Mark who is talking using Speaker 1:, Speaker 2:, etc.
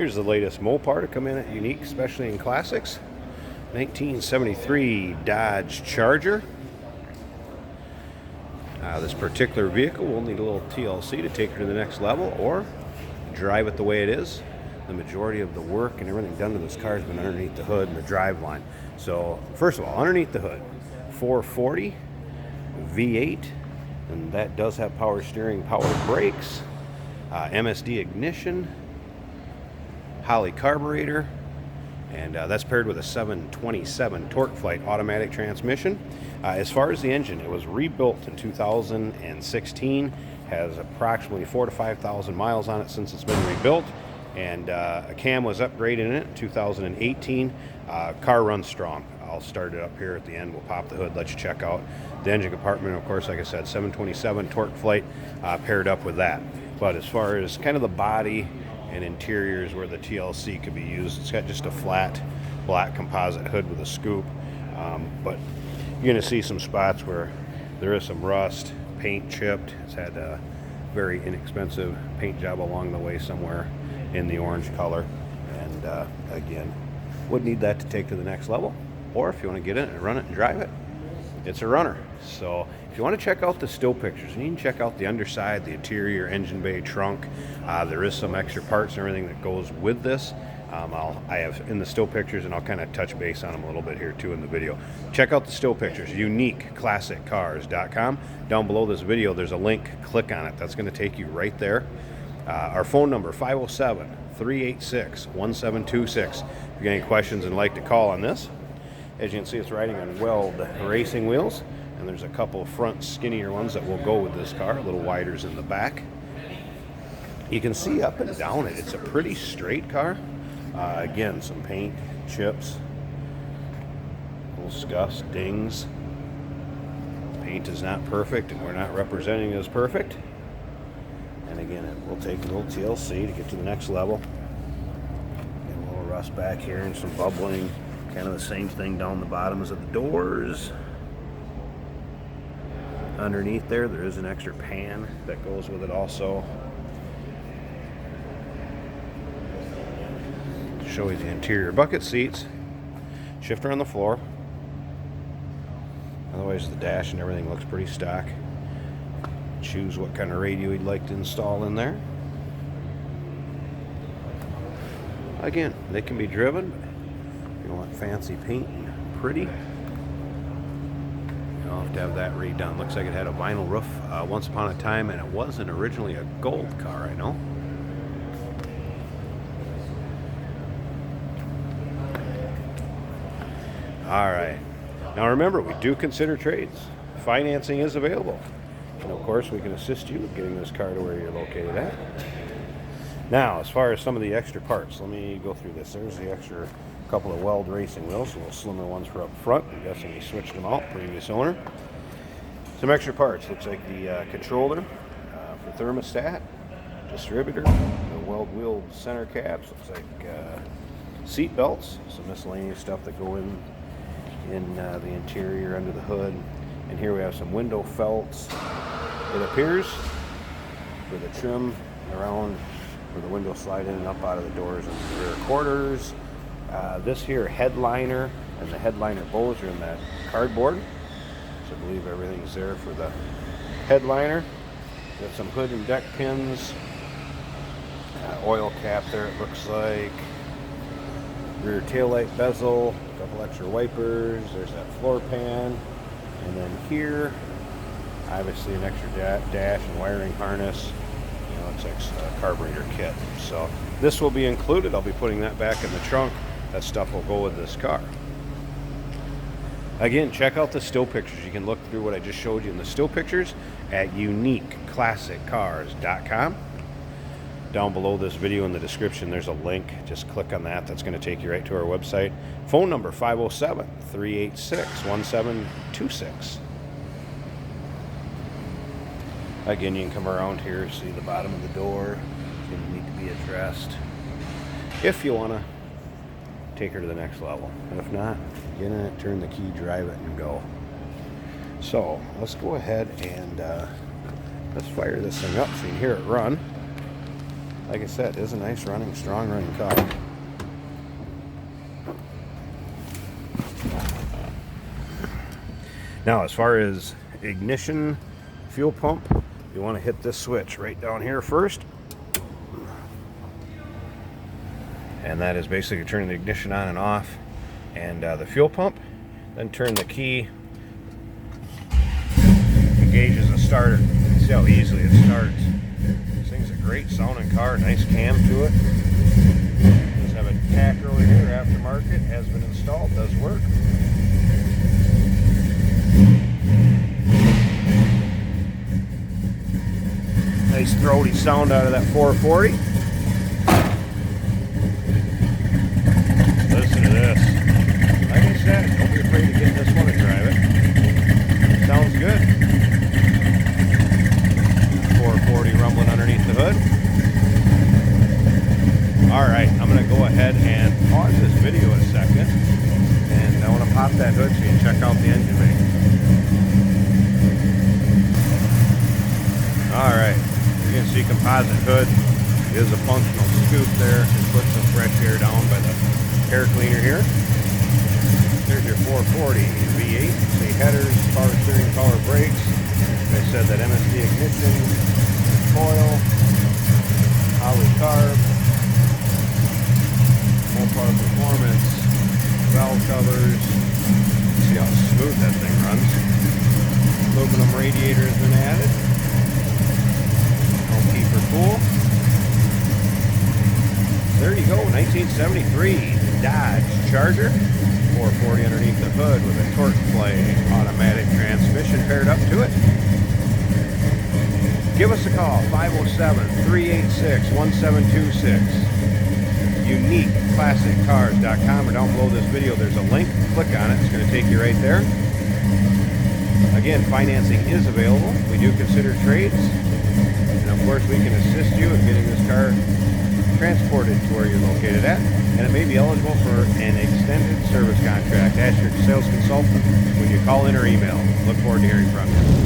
Speaker 1: Here's the latest Mopar to come in at Unique, especially in classics. 1973 Dodge Charger. This particular vehicle will need a little TLC to take her to the next level, or drive it the way it is. The majority of the work and everything done to this car has been underneath the hood and the drive line. So first of all, underneath the hood, 440 V8, and that does have power steering, power brakes, MSD ignition, Holley carburetor, and that's paired with a 727 Torque Flight automatic transmission. As far as the engine, it was rebuilt in 2016, has approximately 4,000 to 5,000 miles on it since it's been rebuilt, and a cam was upgraded in it in 2018. Car runs strong. I'll start it up here at the end. We'll pop the hood, let you check out the engine compartment. Of course, like I said, 727 Torque Flight paired up with that. But as far as kind of the body and interiors where the TLC could be used, it's got just a flat black composite hood with a scoop. But you're going to see some spots where there is some rust, paint chipped. It's had a very inexpensive paint job along the way somewhere in the orange color. And again, would need that to take to the next level. Or if you want to get in it and run it and drive it, it's a runner. So if you want to check out the still pictures, and you can check out the underside, the interior, engine bay, trunk. There is some extra parts and everything that goes with this. I have in the still pictures, and I'll kind of touch base on them a little bit here too in the video. Check out the still pictures, uniqueclassiccars.com. Down below this video, there's a link. Click on it. That's going to take you right there. Our phone number, 507-386-1726. If you got any questions and like to call on this. As you can see, it's riding on Weld racing wheels, and there's a couple of front skinnier ones that will go with this car, a little widers in the back. You can see up and down it. It's a pretty straight car. Again, some paint chips, little scuffs, dings. Paint is not perfect, and we're not representing it as perfect. And again, it will take a little TLC to get to the next level. Get a little rust back here and some bubbling. Kind of the same thing down the bottoms of the doors. Underneath there is an extra pan that goes with it also. Show you the interior. Bucket seats, shifter on the floor. Otherwise the dash and everything looks pretty stock. Choose what kind of radio you'd like to install in there. Again, they can be driven. If you want fancy paint and pretty, you'll have to have that redone. Looks like it had a vinyl roof once upon a time, and it wasn't originally a gold car, I know. Alright, now remember, we do consider trades. Financing is available, and of course we can assist you with getting this car to where you're located at. Now, as far as some of the extra parts, let me go through this. There's the extra couple of Weld racing wheels, a little slimmer ones for up front. I'm guessing he switched them out, previous owner. Some extra parts. Looks like the controller for thermostat, distributor, the Weld wheel center caps. Looks like seat belts, some miscellaneous stuff that go in the interior under the hood. And here we have some window felts. It appears for the trim around where the windows slide in and up out of the doors and the rear quarters. This here headliner and the headliner bows are in that cardboard. So I believe everything's there for the headliner. Got some hood and deck pins. Oil cap there, it looks like. Rear taillight bezel. A couple extra wipers. There's that floor pan. And then here, obviously an extra dash and wiring harness. Looks like a carburetor kit. So this will be included. I'll be putting that back in the trunk. That stuff will go with this car. Again, check out the still pictures. You can look through what I just showed you in the still pictures at uniqueclassiccars.com. Down below this video in the description, there's a link. Just click on that. That's going to take you right to our website. Phone number 507-386-1726. Again, you can come around here, see the bottom of the door. It's going to need to be addressed if you want to take her to the next level. And if not, get in it, turn the key, drive it, and go. So let's go ahead and let's fire this thing up so you can hear it run. like I said, it is a nice running, strong running car. Now, as far as ignition, fuel pump, you want to hit this switch right down here first. And that is basically turning the ignition on and off. And the fuel pump, then turn the key, engages the starter. See how easily it starts. This thing's a great sounding car, nice cam to it. Does have a tacker over here, aftermarket, has been installed, does work. Nice throaty sound out of that 440. Listen to this. Like I said, don't be afraid to get this one and drive it. Sounds good. 440 rumbling underneath the hood. Alright, I'm going to go ahead and pause this video a second. And I want to pop that hood so you can check out the engine bay. Alright, you can see composite hood. It is a functional scoop there. Just put some fresh air down by the air cleaner here. There's your 440 V8. See headers, power steering, power brakes. Like I said, that MSD ignition, coil, poly carb, Mopar performance, valve covers. See how smooth that thing runs. Aluminum radiator has been added. Help keep her cool. There you go, 1973 Dodge Charger, 440 underneath the hood with a torque play automatic transmission paired up to it. Give us a call, 507-386-1726. UniqueClassicCars.com, or down below this video there's a link. Click on it, it's going to take you right there. Again, financing is available. We do consider trades. And of course we can assist you in getting this car transported to where you're located at, and it may be eligible for an extended service contract. Ask your sales consultant when you call in or email. Look forward to hearing from you.